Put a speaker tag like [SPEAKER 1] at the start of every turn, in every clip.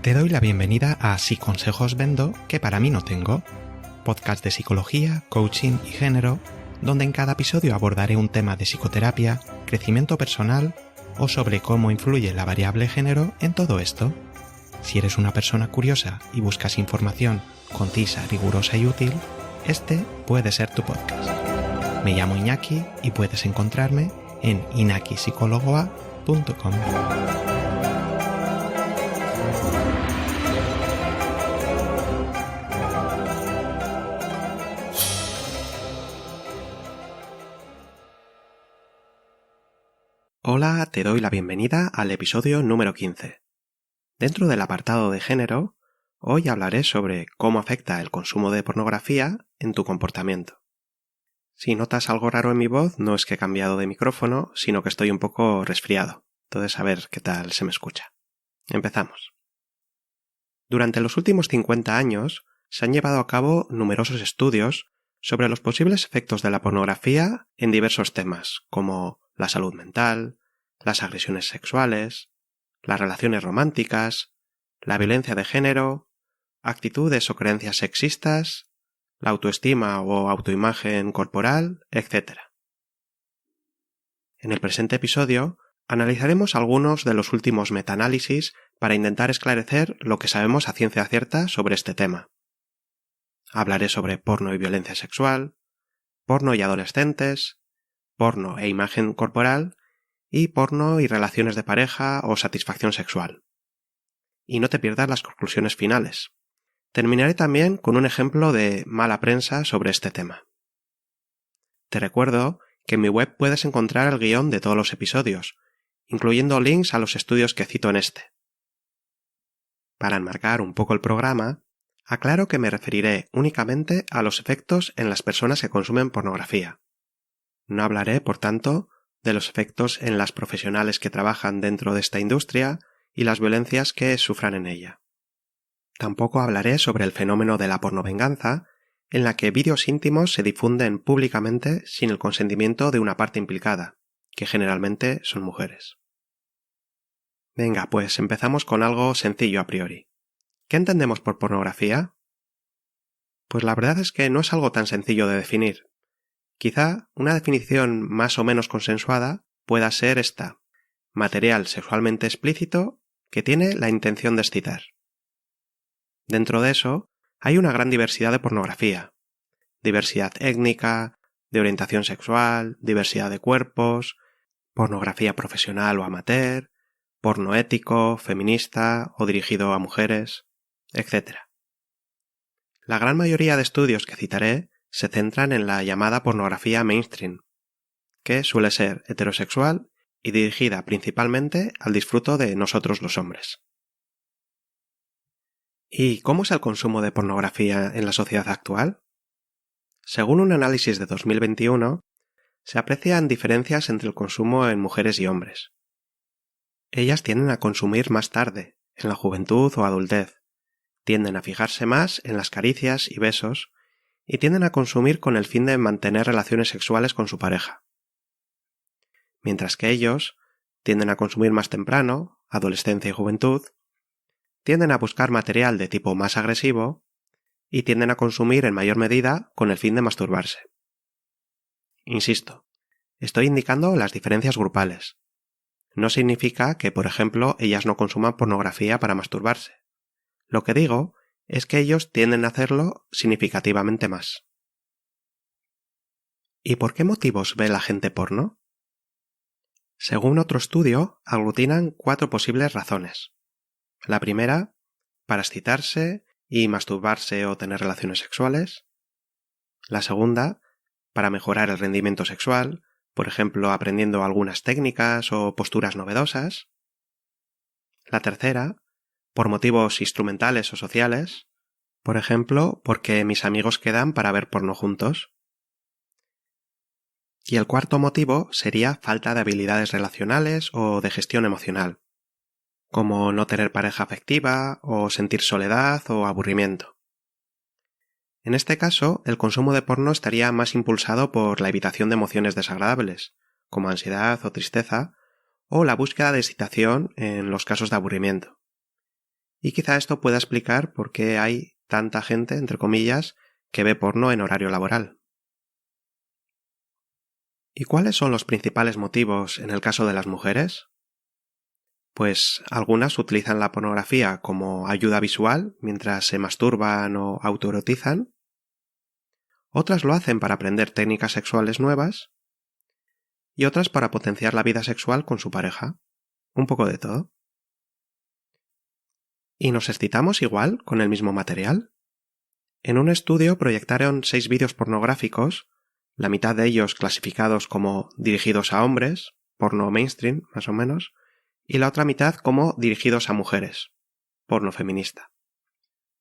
[SPEAKER 1] Te doy la bienvenida a Si consejos vendo, que para mí no tengo, podcast de psicología, coaching y género, donde en cada episodio abordaré un tema de psicoterapia, crecimiento personal o sobre cómo influye la variable género en todo esto. Si eres una persona curiosa y buscas información concisa, rigurosa y útil, este puede ser tu podcast. Me llamo Iñaki y puedes encontrarme en inakipsicologoa.com. Hola, te doy la bienvenida al episodio número 15. Dentro del apartado de género, hoy hablaré sobre cómo afecta el consumo de pornografía en tu comportamiento. Si notas algo raro en mi voz, no es que he cambiado de micrófono, sino que estoy un poco resfriado. Entonces, a ver qué tal se me escucha. Empezamos. Durante los últimos 50 años, se han llevado a cabo numerosos estudios sobre los posibles efectos de la pornografía en diversos temas, como la salud mental, las agresiones sexuales, las relaciones románticas, la violencia de género, actitudes o creencias sexistas, la autoestima o autoimagen corporal, etc. En el presente episodio analizaremos algunos de los últimos metaanálisis para intentar esclarecer lo que sabemos a ciencia cierta sobre este tema. Hablaré sobre porno y violencia sexual, porno y adolescentes, porno e imagen corporal y porno y relaciones de pareja o satisfacción sexual. Y no te pierdas las conclusiones finales. Terminaré también con un ejemplo de mala prensa sobre este tema. Te recuerdo que en mi web puedes encontrar el guión de todos los episodios, incluyendo links a los estudios que cito en este. Para enmarcar un poco el programa, aclaro que me referiré únicamente a los efectos en las personas que consumen pornografía. No hablaré, por tanto, de los efectos en las profesionales que trabajan dentro de esta industria y las violencias que sufran en ella. Tampoco hablaré sobre el fenómeno de la pornovenganza, en la que vídeos íntimos se difunden públicamente sin el consentimiento de una parte implicada, que generalmente son mujeres. Venga, pues empezamos con algo sencillo a priori. ¿Qué entendemos por pornografía? Pues la verdad es que no es algo tan sencillo de definir. Quizá una definición más o menos consensuada pueda ser esta: material sexualmente explícito que tiene la intención de excitar. Dentro de eso, hay una gran diversidad de pornografía. Diversidad étnica, de orientación sexual, diversidad de cuerpos, pornografía profesional o amateur, porno ético, feminista o dirigido a mujeres, etc. La gran mayoría de estudios que citaré se centran en la llamada pornografía mainstream, que suele ser heterosexual y dirigida principalmente al disfrute de nosotros los hombres. ¿Y cómo es el consumo de pornografía en la sociedad actual? Según un análisis de 2021, se aprecian diferencias entre el consumo en mujeres y hombres. Ellas tienden a consumir más tarde, en la juventud o adultez, tienden a fijarse más en las caricias y besos, y tienden a consumir con el fin de mantener relaciones sexuales con su pareja. Mientras que ellos tienden a consumir más temprano, adolescencia y juventud, tienden a buscar material de tipo más agresivo y tienden a consumir en mayor medida con el fin de masturbarse. Insisto, estoy indicando las diferencias grupales. No significa que, por ejemplo, ellas no consuman pornografía para masturbarse. Lo que digo es que ellos tienden a hacerlo significativamente más. ¿Y por qué motivos ve la gente porno? Según otro estudio, aglutinan 4 posibles razones. La primera, para excitarse y masturbarse o tener relaciones sexuales. La segunda, para mejorar el rendimiento sexual, por ejemplo, aprendiendo algunas técnicas o posturas novedosas. La tercera, por motivos instrumentales o sociales, por ejemplo, porque mis amigos quedan para ver porno juntos. Y el cuarto motivo sería falta de habilidades relacionales o de gestión emocional, como no tener pareja afectiva o sentir soledad o aburrimiento. En este caso, el consumo de porno estaría más impulsado por la evitación de emociones desagradables, como ansiedad o tristeza, o la búsqueda de excitación en los casos de aburrimiento. y quizá esto pueda explicar por qué hay tanta gente, entre comillas, que ve porno en horario laboral. ¿Y cuáles son los principales motivos en el caso de las mujeres? Pues algunas utilizan la pornografía como ayuda visual mientras se masturban o autoerotizan. Otras lo hacen para aprender técnicas sexuales nuevas. Y otras para potenciar la vida sexual con su pareja. Un poco de todo. ¿Y nos excitamos igual con el mismo material? En un estudio proyectaron 6 vídeos pornográficos, la mitad de ellos clasificados como dirigidos a hombres, porno mainstream más o menos, y la otra mitad como dirigidos a mujeres, porno feminista.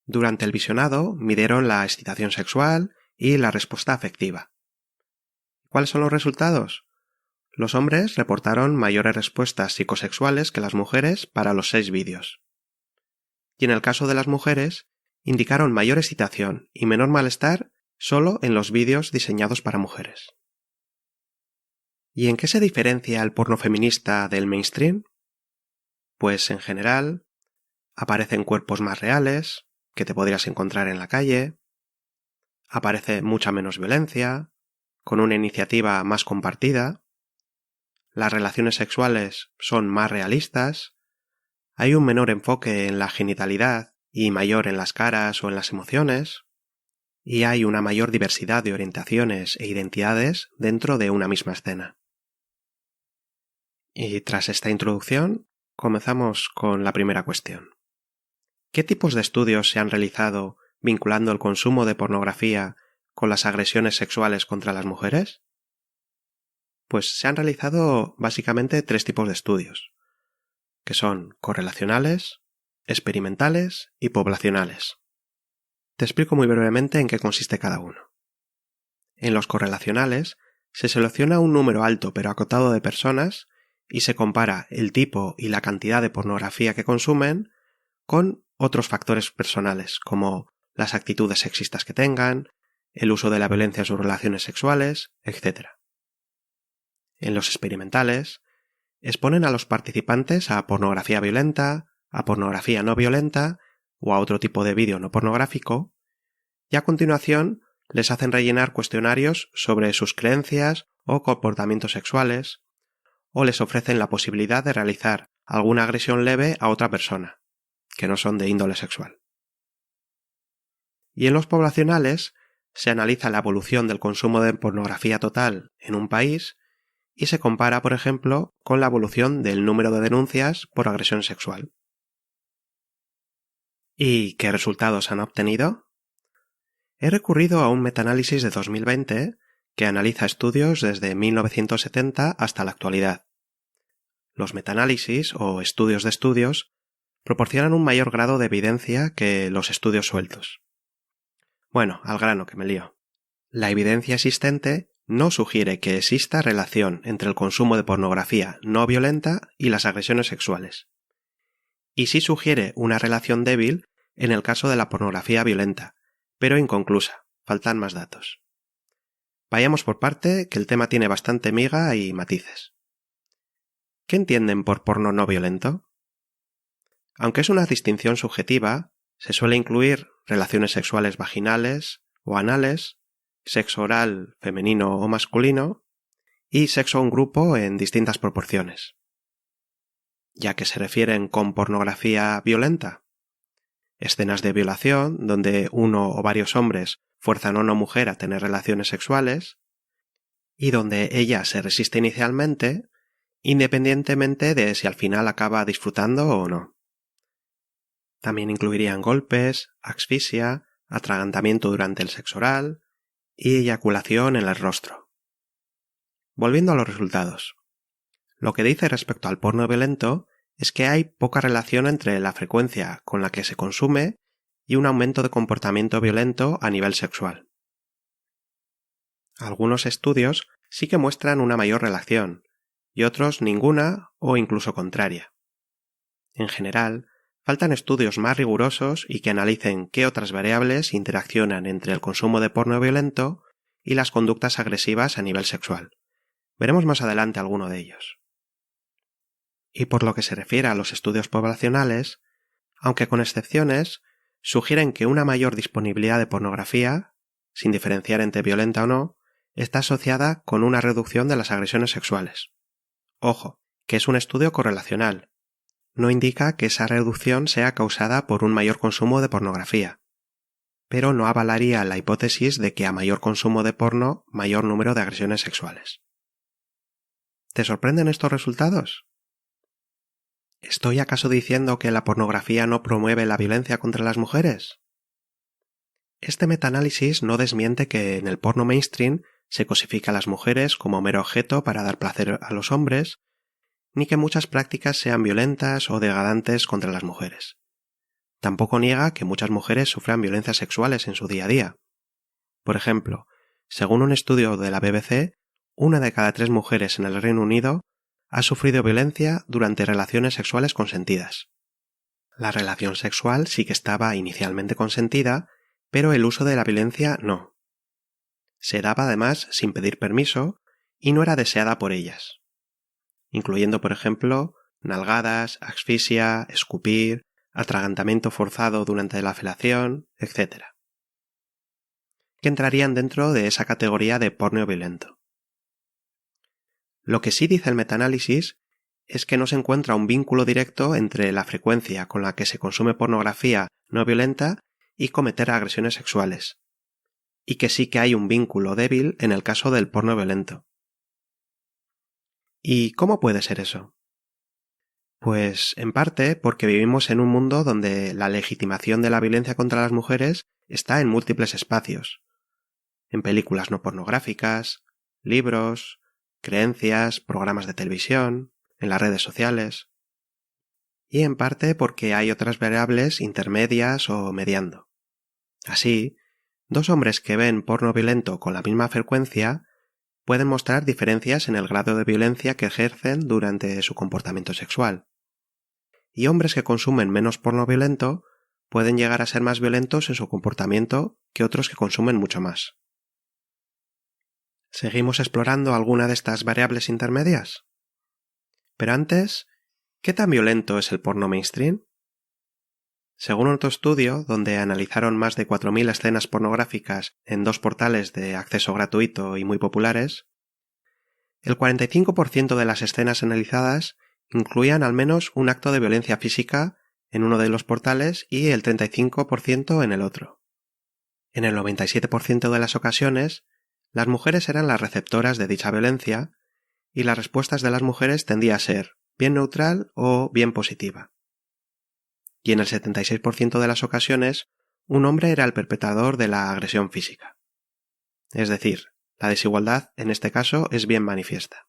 [SPEAKER 1] Durante el visionado midieron la excitación sexual y la respuesta afectiva. ¿Cuáles son los resultados? Los hombres reportaron mayores respuestas psicosexuales que las mujeres para los 6 vídeos. Y en el caso de las mujeres, indicaron mayor excitación y menor malestar solo en los vídeos diseñados para mujeres. ¿Y en qué se diferencia el porno feminista del mainstream? Pues en general, aparecen cuerpos más reales, que te podrías encontrar en la calle, aparece mucha menos violencia, con una iniciativa más compartida, las relaciones sexuales son más realistas, hay un menor enfoque en la genitalidad y mayor en las caras o en las emociones, y hay una mayor diversidad de orientaciones e identidades dentro de una misma escena. Y tras esta introducción, comenzamos con la primera cuestión. ¿Qué tipos de estudios se han realizado vinculando el consumo de pornografía con las agresiones sexuales contra las mujeres? Pues se han realizado básicamente 3 tipos de estudios, que son correlacionales, experimentales y poblacionales. Te explico muy brevemente en qué consiste cada uno. En los correlacionales se selecciona un número alto pero acotado de personas y se compara el tipo y la cantidad de pornografía que consumen con otros factores personales como las actitudes sexistas que tengan, el uso de la violencia en sus relaciones sexuales, etc. En los experimentales, exponen a los participantes a pornografía violenta, a pornografía no violenta o a otro tipo de vídeo no pornográfico, y a continuación les hacen rellenar cuestionarios sobre sus creencias o comportamientos sexuales, o les ofrecen la posibilidad de realizar alguna agresión leve a otra persona, que no son de índole sexual. Y en los poblacionales se analiza la evolución del consumo de pornografía total en un país y se compara, por ejemplo, con la evolución del número de denuncias por agresión sexual. ¿Y qué resultados han obtenido? He recurrido a un metaanálisis de 2020 que analiza estudios desde 1970 hasta la actualidad. Los metaanálisis o estudios de estudios proporcionan un mayor grado de evidencia que los estudios sueltos. Bueno, al grano que me lío. La evidencia existente no sugiere que exista relación entre el consumo de pornografía no violenta y las agresiones sexuales. Y sí sugiere una relación débil en el caso de la pornografía violenta, pero inconclusa, faltan más datos. Vayamos por parte, que el tema tiene bastante miga y matices. ¿Qué entienden por porno no violento? Aunque es una distinción subjetiva, se suele incluir relaciones sexuales vaginales o anales, sexo oral femenino o masculino y sexo en grupo en distintas proporciones. Ya que se refieren con pornografía violenta, escenas de violación donde uno o varios hombres fuerzan a una mujer a tener relaciones sexuales y donde ella se resiste inicialmente, independientemente de si al final acaba disfrutando o no. También incluirían golpes, asfixia, atragantamiento durante el sexo oral y eyaculación en el rostro. Volviendo a los resultados. Lo que dice respecto al porno violento es que hay poca relación entre la frecuencia con la que se consume y un aumento de comportamiento violento a nivel sexual. Algunos estudios sí que muestran una mayor relación y otros ninguna o incluso contraria. En general, faltan estudios más rigurosos y que analicen qué otras variables interaccionan entre el consumo de porno violento y las conductas agresivas a nivel sexual. Veremos más adelante alguno de ellos. Y por lo que se refiere a los estudios poblacionales, aunque con excepciones, sugieren que una mayor disponibilidad de pornografía, sin diferenciar entre violenta o no, está asociada con una reducción de las agresiones sexuales. Ojo, que es un estudio correlacional. No indica que esa reducción sea causada por un mayor consumo de pornografía, pero no avalaría la hipótesis de que a mayor consumo de porno, mayor número de agresiones sexuales. ¿Te sorprenden estos resultados? ¿Estoy acaso diciendo que la pornografía no promueve la violencia contra las mujeres? Este metaanálisis no desmiente que en el porno mainstream se cosifica a las mujeres como mero objeto para dar placer a los hombres, ni que muchas prácticas sean violentas o degradantes contra las mujeres. Tampoco niega que muchas mujeres sufran violencias sexuales en su día a día. Por ejemplo, según un estudio de la BBC, 1 de cada 3 mujeres en el Reino Unido ha sufrido violencia durante relaciones sexuales consentidas. La relación sexual sí que estaba inicialmente consentida, pero el uso de la violencia no. Se daba además sin pedir permiso y no era deseada por ellas, incluyendo por ejemplo nalgadas, asfixia, escupir, atragantamiento forzado durante la felación, etc., que entrarían dentro de esa categoría de porno violento. Lo que sí dice el metaanálisis es que no se encuentra un vínculo directo entre la frecuencia con la que se consume pornografía no violenta y cometer agresiones sexuales, y que sí que hay un vínculo débil en el caso del porno violento. ¿Y cómo puede ser eso? Pues en parte porque vivimos en un mundo donde la legitimación de la violencia contra las mujeres está en múltiples espacios, en películas no pornográficas, libros, creencias, programas de televisión, en las redes sociales, y en parte porque hay otras variables intermedias o mediando. Así, 2 hombres que ven porno violento con la misma frecuencia pueden mostrar diferencias en el grado de violencia que ejercen durante su comportamiento sexual. Y hombres que consumen menos porno violento pueden llegar a ser más violentos en su comportamiento que otros que consumen mucho más. ¿Seguimos explorando alguna de estas variables intermedias? Pero antes, ¿qué tan violento es el porno mainstream? Según otro estudio, donde analizaron más de 4.000 escenas pornográficas en 2 portales de acceso gratuito y muy populares, el 45% de las escenas analizadas incluían al menos un acto de violencia física en uno de los portales y el 35% en el otro. En el 97% de las ocasiones, las mujeres eran las receptoras de dicha violencia y las respuestas de las mujeres tendía a ser bien neutral o bien positiva. Y en el 76% de las ocasiones, un hombre era el perpetrador de la agresión física. Es decir, la desigualdad en este caso es bien manifiesta.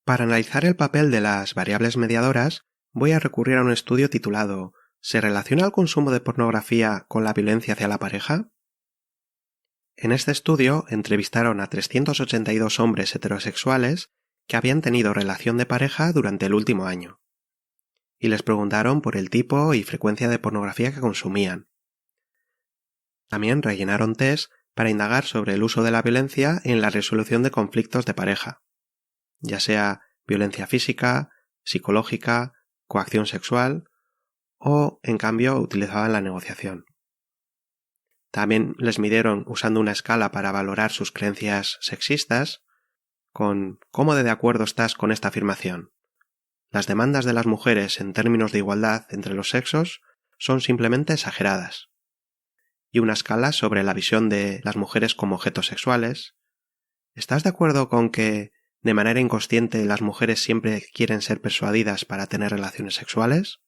[SPEAKER 1] Para analizar el papel de las variables mediadoras, voy a recurrir a un estudio titulado ¿Se relaciona el consumo de pornografía con la violencia hacia la pareja? En este estudio entrevistaron a 382 hombres heterosexuales que habían tenido relación de pareja durante el último año, y les preguntaron por el tipo y frecuencia de pornografía que consumían. También rellenaron test para indagar sobre el uso de la violencia en la resolución de conflictos de pareja, ya sea violencia física, psicológica, coacción sexual o, en cambio, utilizaban la negociación. También les midieron usando una escala para valorar sus creencias sexistas, con ¿cómo de acuerdo estás con esta afirmación? Las demandas de las mujeres en términos de igualdad entre los sexos son simplemente exageradas. Y una escala sobre la visión de las mujeres como objetos sexuales. ¿Estás de acuerdo con que, de manera inconsciente, las mujeres siempre quieren ser persuadidas para tener relaciones sexuales?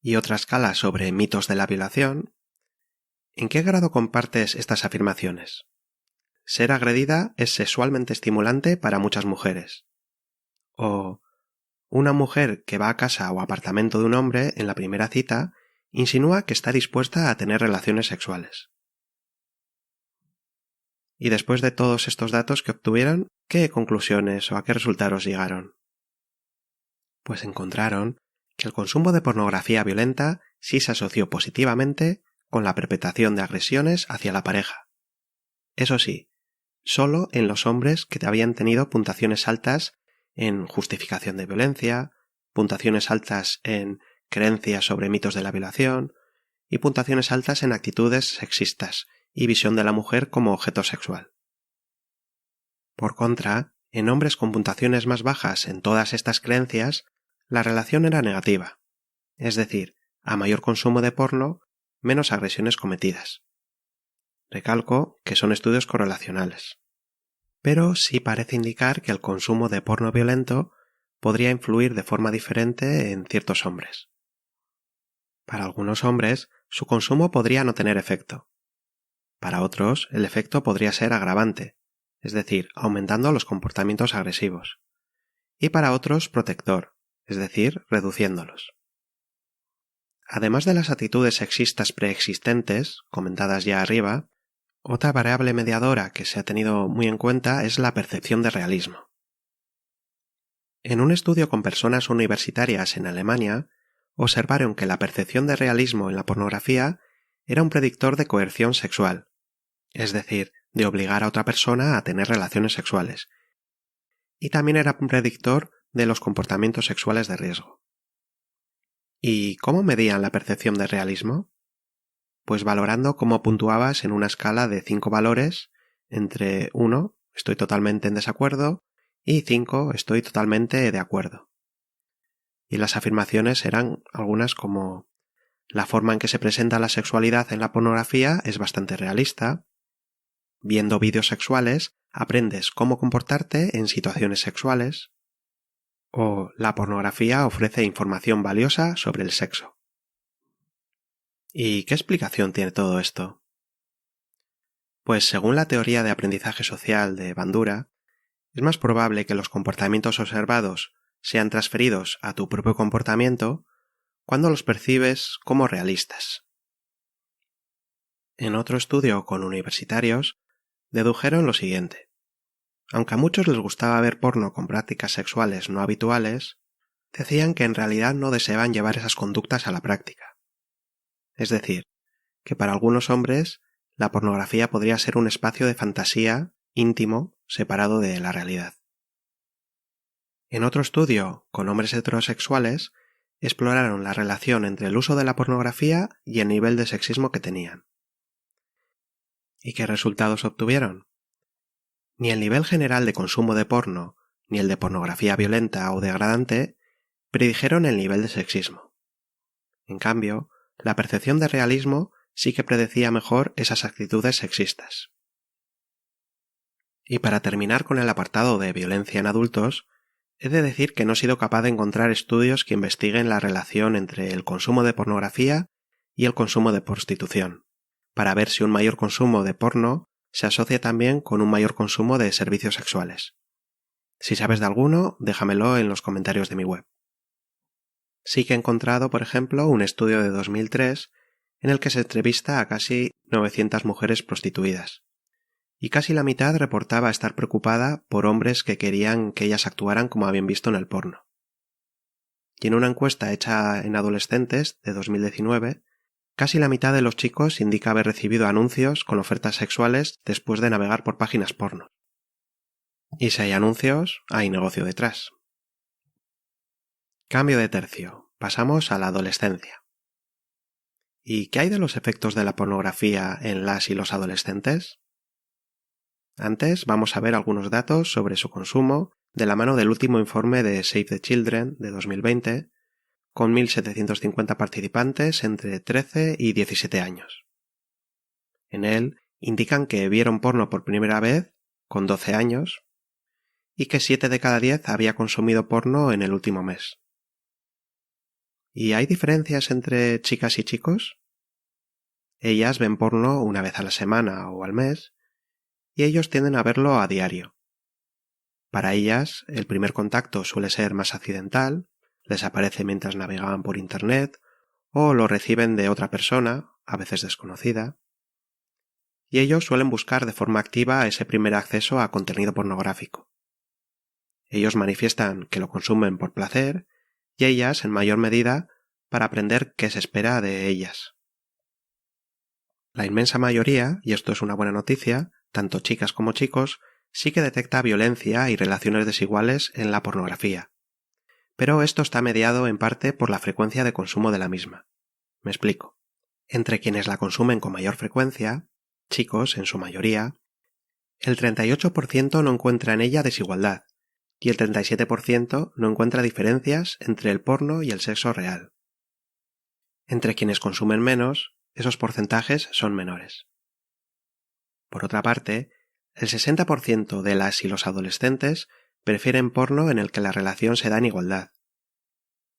[SPEAKER 1] Y otra escala sobre mitos de la violación. ¿En qué grado compartes estas afirmaciones? Ser agredida es sexualmente estimulante para muchas mujeres. O una mujer que va a casa o apartamento de un hombre en la primera cita insinúa que está dispuesta a tener relaciones sexuales. Y después de todos estos datos que obtuvieron, ¿qué conclusiones o a qué resultados llegaron? Pues encontraron que el consumo de pornografía violenta sí se asoció positivamente con la perpetración de agresiones hacia la pareja. Eso sí, solo en los hombres que habían tenido puntuaciones altas en justificación de violencia, puntuaciones altas en creencias sobre mitos de la violación y puntuaciones altas en actitudes sexistas y visión de la mujer como objeto sexual. Por contra, en hombres con puntuaciones más bajas en todas estas creencias, la relación era negativa, es decir, a mayor consumo de porno, menos agresiones cometidas. Recalco que son estudios correlacionales. Pero sí parece indicar que el consumo de porno violento podría influir de forma diferente en ciertos hombres. Para algunos hombres, su consumo podría no tener efecto. Para otros, el efecto podría ser agravante, es decir, aumentando los comportamientos agresivos. Y para otros, protector, es decir, reduciéndolos. Además de las actitudes sexistas preexistentes, comentadas ya arriba, otra variable mediadora que se ha tenido muy en cuenta es la percepción de realismo. En un estudio con personas universitarias en Alemania, observaron que la percepción de realismo en la pornografía era un predictor de coerción sexual, es decir, de obligar a otra persona a tener relaciones sexuales, y también era un predictor de los comportamientos sexuales de riesgo. ¿Y cómo medían la percepción de realismo? Pues valorando cómo puntuabas en una escala de 5 valores entre 1, estoy totalmente en desacuerdo, y 5, estoy totalmente de acuerdo. Y las afirmaciones eran algunas como: la forma en que se presenta la sexualidad en la pornografía es bastante realista. Viendo vídeos sexuales, aprendes cómo comportarte en situaciones sexuales. O la pornografía ofrece información valiosa sobre el sexo. ¿Y qué explicación tiene todo esto? Pues según la teoría de aprendizaje social de Bandura, es más probable que los comportamientos observados sean transferidos a tu propio comportamiento cuando los percibes como realistas. En otro estudio con universitarios, dedujeron lo siguiente. Aunque a muchos les gustaba ver porno con prácticas sexuales no habituales, decían que en realidad no deseaban llevar esas conductas a la práctica. Es decir, que para algunos hombres la pornografía podría ser un espacio de fantasía íntimo separado de la realidad. En otro estudio, con hombres heterosexuales, exploraron la relación entre el uso de la pornografía y el nivel de sexismo que tenían. ¿Y qué resultados obtuvieron? Ni el nivel general de consumo de porno, ni el de pornografía violenta o degradante predijeron el nivel de sexismo. En cambio, la percepción de realismo sí que predecía mejor esas actitudes sexistas. Y para terminar con el apartado de violencia en adultos, he de decir que no he sido capaz de encontrar estudios que investiguen la relación entre el consumo de pornografía y el consumo de prostitución, para ver si un mayor consumo de porno se asocia también con un mayor consumo de servicios sexuales. Si sabes de alguno, déjamelo en los comentarios de mi web. Sí que he encontrado, por ejemplo, un estudio de 2003 en el que se entrevista a casi 900 mujeres prostituidas, y casi la mitad reportaba estar preocupada por hombres que querían que ellas actuaran como habían visto en el porno. Y en una encuesta hecha en adolescentes de 2019, casi la mitad de los chicos indica haber recibido anuncios con ofertas sexuales después de navegar por páginas porno. Y si hay anuncios, hay negocio detrás. Cambio de tercio. Pasamos a la adolescencia. ¿Y qué hay de los efectos de la pornografía en las y los adolescentes? Antes vamos a ver algunos datos sobre su consumo de la mano del último informe de Save the Children de 2020, con 1.750 participantes entre 13 y 17 años. En él indican que vieron porno por primera vez con 12 años y que 7 de cada 10 había consumido porno en el último mes. ¿Y hay diferencias entre chicas y chicos? Ellas ven porno una vez a la semana o al mes, y ellos tienden a verlo a diario. Para ellas, el primer contacto suele ser más accidental, les aparece mientras navegaban por internet, o lo reciben de otra persona, a veces desconocida, y ellos suelen buscar de forma activa ese primer acceso a contenido pornográfico. Ellos manifiestan que lo consumen por placer, y ellas, en mayor medida, para aprender qué se espera de ellas. La inmensa mayoría, y esto es una buena noticia, tanto chicas como chicos, sí que detecta violencia y relaciones desiguales en la pornografía, pero esto está mediado en parte por la frecuencia de consumo de la misma. Me explico. Entre quienes la consumen con mayor frecuencia, chicos en su mayoría, el 38% no encuentra en ella desigualdad y el 37% no encuentra diferencias entre el porno y el sexo real. Entre quienes consumen menos, esos porcentajes son menores. Por otra parte, el 60% de las y los adolescentes prefieren porno en el que la relación se da en igualdad.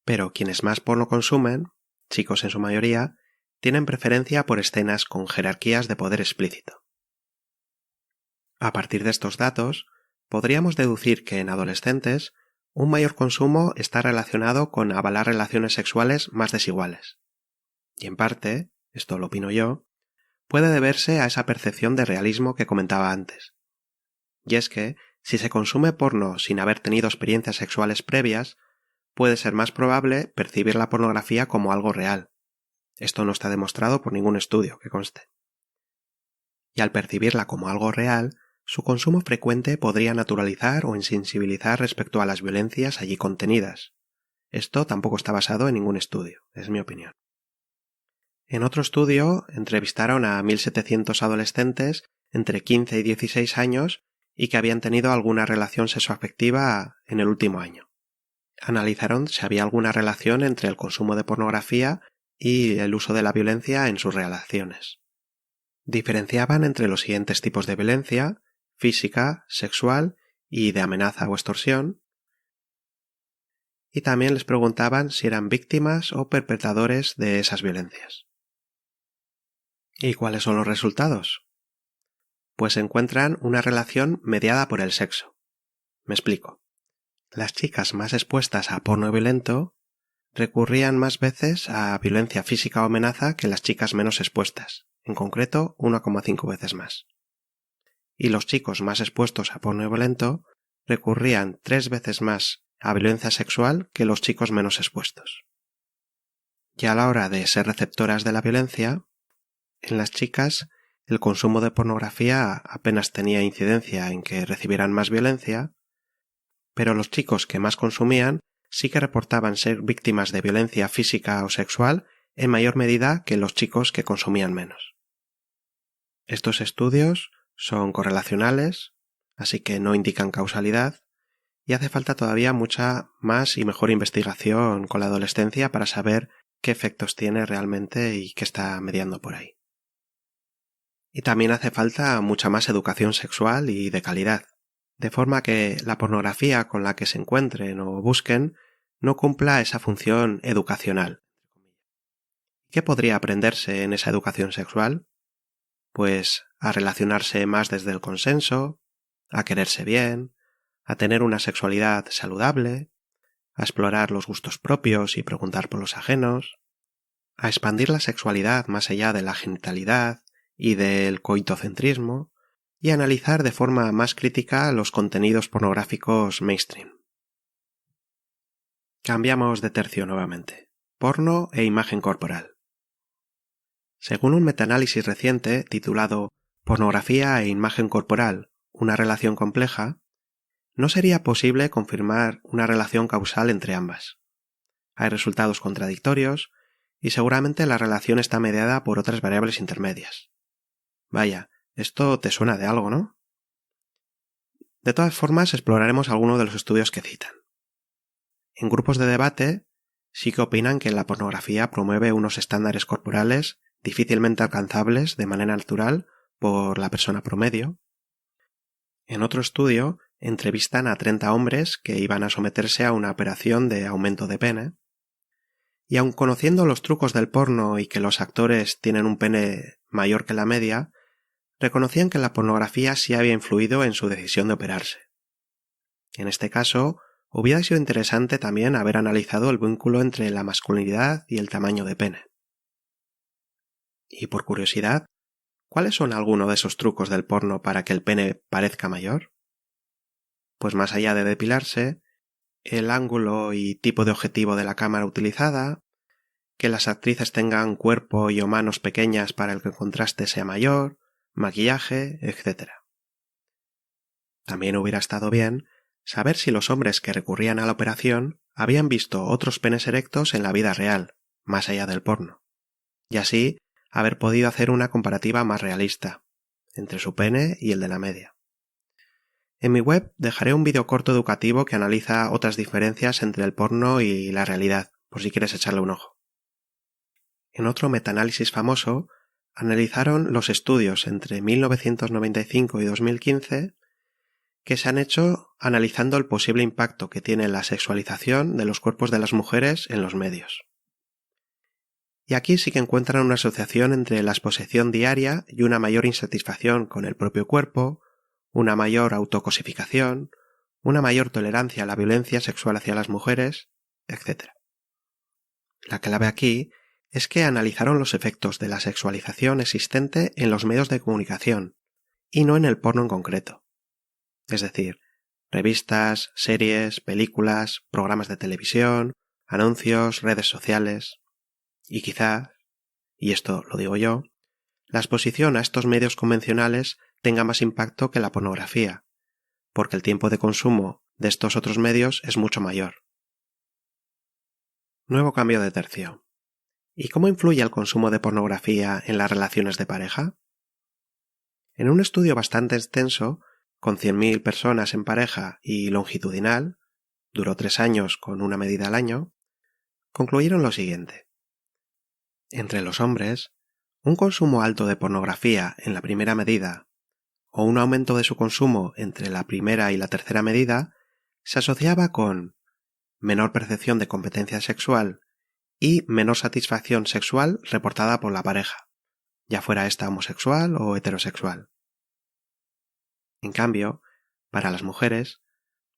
[SPEAKER 1] Pero quienes más porno consumen, chicos en su mayoría, tienen preferencia por escenas con jerarquías de poder explícito. A partir de estos datos, podríamos deducir que en adolescentes un mayor consumo está relacionado con avalar relaciones sexuales más desiguales. Y en parte, esto lo opino yo, puede deberse a esa percepción de realismo que comentaba antes. Y es que, si se consume porno sin haber tenido experiencias sexuales previas, puede ser más probable percibir la pornografía como algo real. Esto no está demostrado por ningún estudio, que conste. Y al percibirla como algo real, su consumo frecuente podría naturalizar o insensibilizar respecto a las violencias allí contenidas. Esto tampoco está basado en ningún estudio, es mi opinión. En otro estudio, entrevistaron a 1.700 adolescentes entre 15 y 16 años y que habían tenido alguna relación sexoafectiva en el último año. Analizaron si había alguna relación entre el consumo de pornografía y el uso de la violencia en sus relaciones. Diferenciaban entre los siguientes tipos de violencia: física, sexual y de amenaza o extorsión, y también les preguntaban si eran víctimas o perpetradores de esas violencias. ¿Y cuáles son los resultados? Pues encuentran una relación mediada por el sexo. Me explico. Las chicas más expuestas a porno violento recurrían más veces a violencia física o amenaza que las chicas menos expuestas, en concreto 1,5 veces más. Y los chicos más expuestos a porno violento recurrían 3 veces más a violencia sexual que los chicos menos expuestos. Y a la hora de ser receptoras de la violencia, en las chicas el consumo de pornografía apenas tenía incidencia en que recibieran más violencia, pero los chicos que más consumían sí que reportaban ser víctimas de violencia física o sexual en mayor medida que los chicos que consumían menos. Estos estudios son correlacionales, así que no indican causalidad, y hace falta todavía mucha más y mejor investigación con la adolescencia para saber qué efectos tiene realmente y qué está mediando por ahí. Y también hace falta mucha más educación sexual y de calidad, de forma que la pornografía con la que se encuentren o busquen no cumpla esa función educacional. ¿Qué podría aprenderse en esa educación sexual? Pues a relacionarse más desde el consenso, a quererse bien, a tener una sexualidad saludable, a explorar los gustos propios y preguntar por los ajenos, a expandir la sexualidad más allá de la genitalidad y del coitocentrismo, y a analizar de forma más crítica los contenidos pornográficos mainstream. Cambiamos de tercio nuevamente. Porno e imagen corporal. Según un metaanálisis reciente titulado Pornografía e imagen corporal, una relación compleja, no sería posible confirmar una relación causal entre ambas. Hay resultados contradictorios y seguramente la relación está mediada por otras variables intermedias. Vaya, esto te suena de algo, ¿no? De todas formas, exploraremos algunos de los estudios que citan. En grupos de debate, sí que opinan que la pornografía promueve unos estándares corporales difícilmente alcanzables de manera natural por la persona promedio. En otro estudio, entrevistan a 30 hombres que iban a someterse a una operación de aumento de pene, y aun conociendo los trucos del porno y que los actores tienen un pene mayor que la media, reconocían que la pornografía sí había influido en su decisión de operarse. En este caso, hubiera sido interesante también haber analizado el vínculo entre la masculinidad y el tamaño de pene. Y por curiosidad, ¿cuáles son algunos de esos trucos del porno para que el pene parezca mayor? Pues más allá de depilarse, el ángulo y tipo de objetivo de la cámara utilizada, que las actrices tengan cuerpo y o manos pequeñas para que el contraste sea mayor, maquillaje, etc. También hubiera estado bien saber si los hombres que recurrían a la operación habían visto otros penes erectos en la vida real, más allá del porno, y así haber podido hacer una comparativa más realista entre su pene y el de la media. En mi web dejaré un vídeo corto educativo que analiza otras diferencias entre el porno y la realidad, por si quieres echarle un ojo. En otro metaanálisis famoso, analizaron los estudios entre 1995 y 2015 que se han hecho analizando el posible impacto que tiene la sexualización de los cuerpos de las mujeres en los medios. Y aquí sí que encuentran una asociación entre la exposición diaria y una mayor insatisfacción con el propio cuerpo, una mayor autocosificación, una mayor tolerancia a la violencia sexual hacia las mujeres, etc. La clave aquí es que analizaron los efectos de la sexualización existente en los medios de comunicación, y no en el porno en concreto. Es decir, revistas, series, películas, programas de televisión, anuncios, redes sociales. Y quizá, y esto lo digo yo, la exposición a estos medios convencionales tenga más impacto que la pornografía, porque el tiempo de consumo de estos otros medios es mucho mayor. Nuevo cambio de tercio. ¿Y cómo influye el consumo de pornografía en las relaciones de pareja? En un estudio bastante extenso, con 100.000 personas en pareja y longitudinal, duró 3 años con una medida al año, concluyeron lo siguiente. Entre los hombres, un consumo alto de pornografía en la primera medida o un aumento de su consumo entre la primera y la tercera medida se asociaba con menor percepción de competencia sexual y menor satisfacción sexual reportada por la pareja, ya fuera esta homosexual o heterosexual. En cambio, para las mujeres,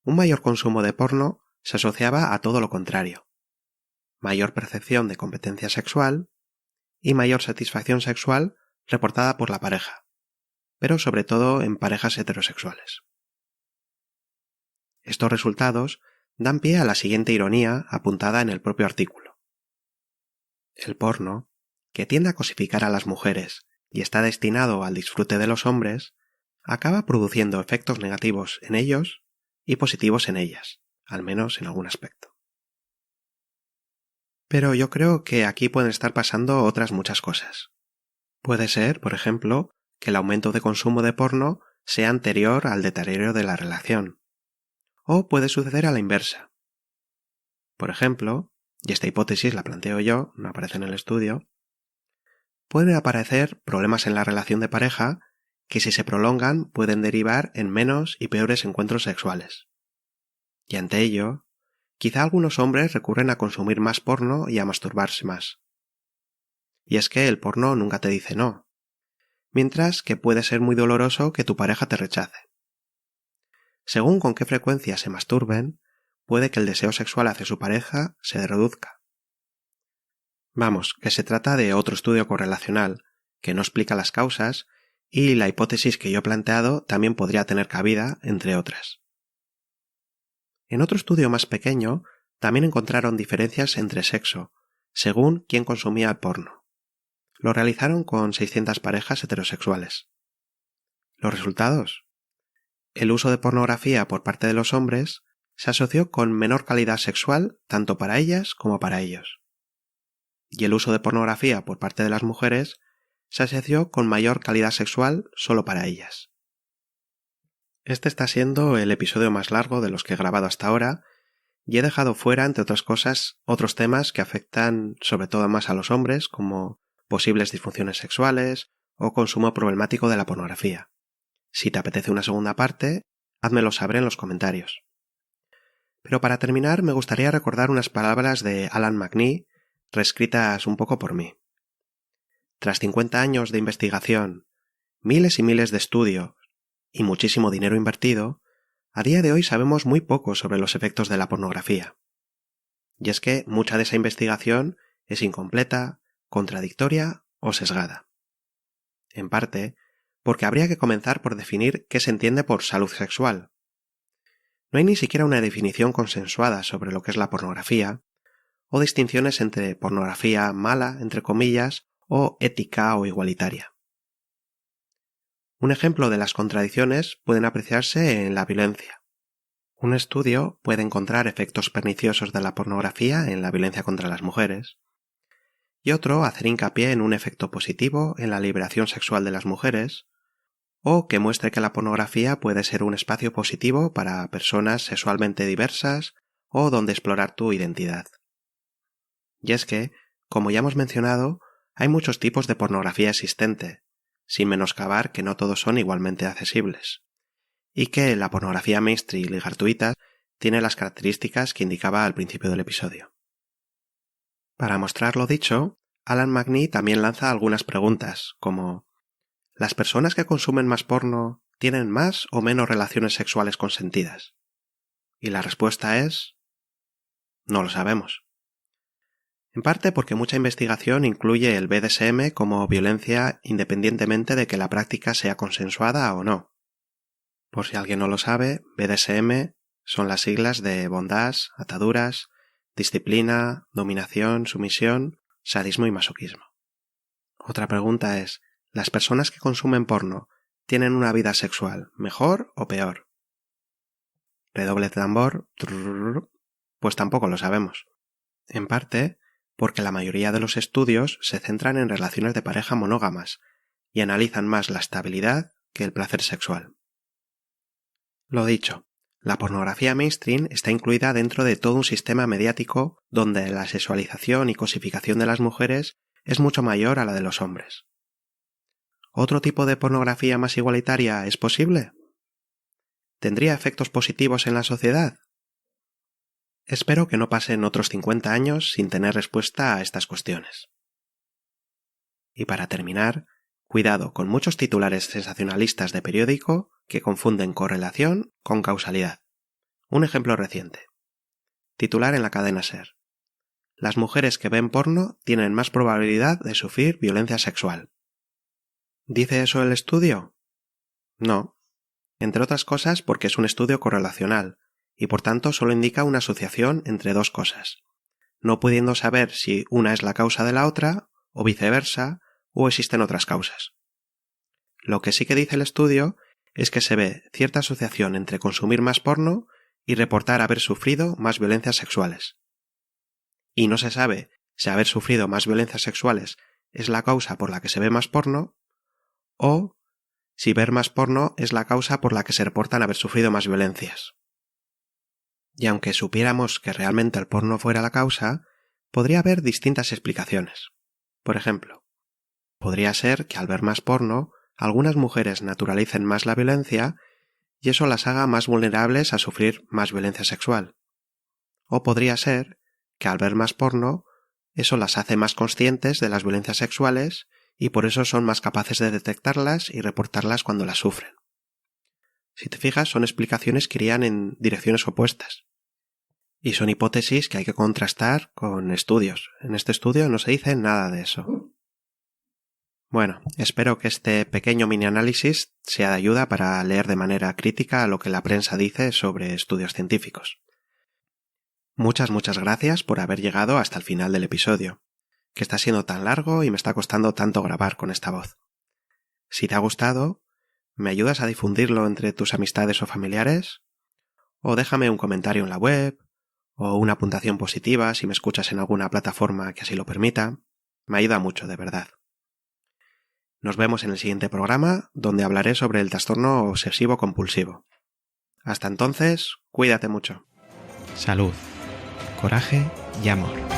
[SPEAKER 1] un mayor consumo de porno se asociaba a todo lo contrario, mayor percepción de competencia sexual y mayor satisfacción sexual reportada por la pareja, pero sobre todo en parejas heterosexuales. Estos resultados dan pie a la siguiente ironía apuntada en el propio artículo. El porno, que tiende a cosificar a las mujeres y está destinado al disfrute de los hombres, acaba produciendo efectos negativos en ellos y positivos en ellas, al menos en algún aspecto. Pero yo creo que aquí pueden estar pasando otras muchas cosas. Puede ser, por ejemplo, que el aumento de consumo de porno sea anterior al deterioro de la relación. O puede suceder a la inversa. Por ejemplo, y esta hipótesis la planteo yo, no aparece en el estudio, pueden aparecer problemas en la relación de pareja que si se prolongan pueden derivar en menos y peores encuentros sexuales. Y ante ello, quizá algunos hombres recurren a consumir más porno y a masturbarse más. Y es que el porno nunca te dice no, mientras que puede ser muy doloroso que tu pareja te rechace. Según con qué frecuencia se masturben, puede que el deseo sexual hacia su pareja se reduzca. Vamos, que se trata de otro estudio correlacional, que no explica las causas, y la hipótesis que yo he planteado también podría tener cabida, entre otras. En otro estudio más pequeño, también encontraron diferencias entre sexo, según quién consumía el porno. Lo realizaron con 600 parejas heterosexuales. ¿Los resultados? El uso de pornografía por parte de los hombres se asoció con menor calidad sexual tanto para ellas como para ellos. Y el uso de pornografía por parte de las mujeres se asoció con mayor calidad sexual solo para ellas. Este está siendo el episodio más largo de los que he grabado hasta ahora y he dejado fuera, entre otras cosas, otros temas que afectan sobre todo más a los hombres, como posibles disfunciones sexuales o consumo problemático de la pornografía. Si te apetece una segunda parte, házmelo saber en los comentarios. Pero para terminar me gustaría recordar unas palabras de Alan McNee, reescritas un poco por mí. Tras 50 años de investigación, miles y miles de estudios y muchísimo dinero invertido, a día de hoy sabemos muy poco sobre los efectos de la pornografía. Y es que mucha de esa investigación es incompleta, contradictoria o sesgada. En parte, porque habría que comenzar por definir qué se entiende por salud sexual. No hay ni siquiera una definición consensuada sobre lo que es la pornografía, o distinciones entre pornografía mala, entre comillas, o ética o igualitaria. Un ejemplo de las contradicciones pueden apreciarse en la violencia. Un estudio puede encontrar efectos perniciosos de la pornografía en la violencia contra las mujeres, y otro hacer hincapié en un efecto positivo en la liberación sexual de las mujeres, o que muestre que la pornografía puede ser un espacio positivo para personas sexualmente diversas o donde explorar tu identidad. Y es que, como ya hemos mencionado, hay muchos tipos de pornografía existente, sin menoscabar que no todos son igualmente accesibles, y que la pornografía mainstream y gratuita tiene las características que indicaba al principio del episodio. Para mostrar lo dicho, Alan McNee también lanza algunas preguntas, como ¿las personas que consumen más porno tienen más o menos relaciones sexuales consentidas? Y la respuesta es no lo sabemos. En parte porque mucha investigación incluye el BDSM como violencia independientemente de que la práctica sea consensuada o no. Por si alguien no lo sabe, BDSM son las siglas de bondage, ataduras, disciplina, dominación, sumisión, sadismo y masoquismo. Otra pregunta es, ¿las personas que consumen porno tienen una vida sexual mejor o peor? Redoble de tambor, pues tampoco lo sabemos. En parte porque la mayoría de los estudios se centran en relaciones de pareja monógamas y analizan más la estabilidad que el placer sexual. Lo dicho, la pornografía mainstream está incluida dentro de todo un sistema mediático donde la sexualización y cosificación de las mujeres es mucho mayor a la de los hombres. ¿Otro tipo de pornografía más igualitaria es posible? ¿Tendría efectos positivos en la sociedad? Espero que no pasen otros 50 años sin tener respuesta a estas cuestiones. Y para terminar, cuidado con muchos titulares sensacionalistas de periódico que confunden correlación con causalidad. Un ejemplo reciente. Titular en la cadena SER. Las mujeres que ven porno tienen más probabilidad de sufrir violencia sexual. ¿Dice eso el estudio? No. Entre otras cosas porque es un estudio correlacional, y por tanto solo indica una asociación entre dos cosas, no pudiendo saber si una es la causa de la otra, o viceversa, o existen otras causas. Lo que sí que dice el estudio es que se ve cierta asociación entre consumir más porno y reportar haber sufrido más violencias sexuales. Y no se sabe si haber sufrido más violencias sexuales es la causa por la que se ve más porno, o si ver más porno es la causa por la que se reportan haber sufrido más violencias. Y aunque supiéramos que realmente el porno fuera la causa, podría haber distintas explicaciones. Por ejemplo, podría ser que al ver más porno, algunas mujeres naturalicen más la violencia y eso las haga más vulnerables a sufrir más violencia sexual. O podría ser que al ver más porno, eso las hace más conscientes de las violencias sexuales y por eso son más capaces de detectarlas y reportarlas cuando las sufren. Si te fijas, son explicaciones que irían en direcciones opuestas. Y son hipótesis que hay que contrastar con estudios. En este estudio no se dice nada de eso. Bueno, espero que este pequeño mini análisis sea de ayuda para leer de manera crítica lo que la prensa dice sobre estudios científicos. Muchas gracias por haber llegado hasta el final del episodio, que está siendo tan largo y me está costando tanto grabar con esta voz. Si te ha gustado, ¿me ayudas a difundirlo entre tus amistades o familiares? O déjame un comentario en la web, o una puntuación positiva si me escuchas en alguna plataforma que así lo permita. Me ayuda mucho, de verdad. Nos vemos en el siguiente programa, donde hablaré sobre el trastorno obsesivo-compulsivo. Hasta entonces, cuídate mucho. Salud, coraje y amor.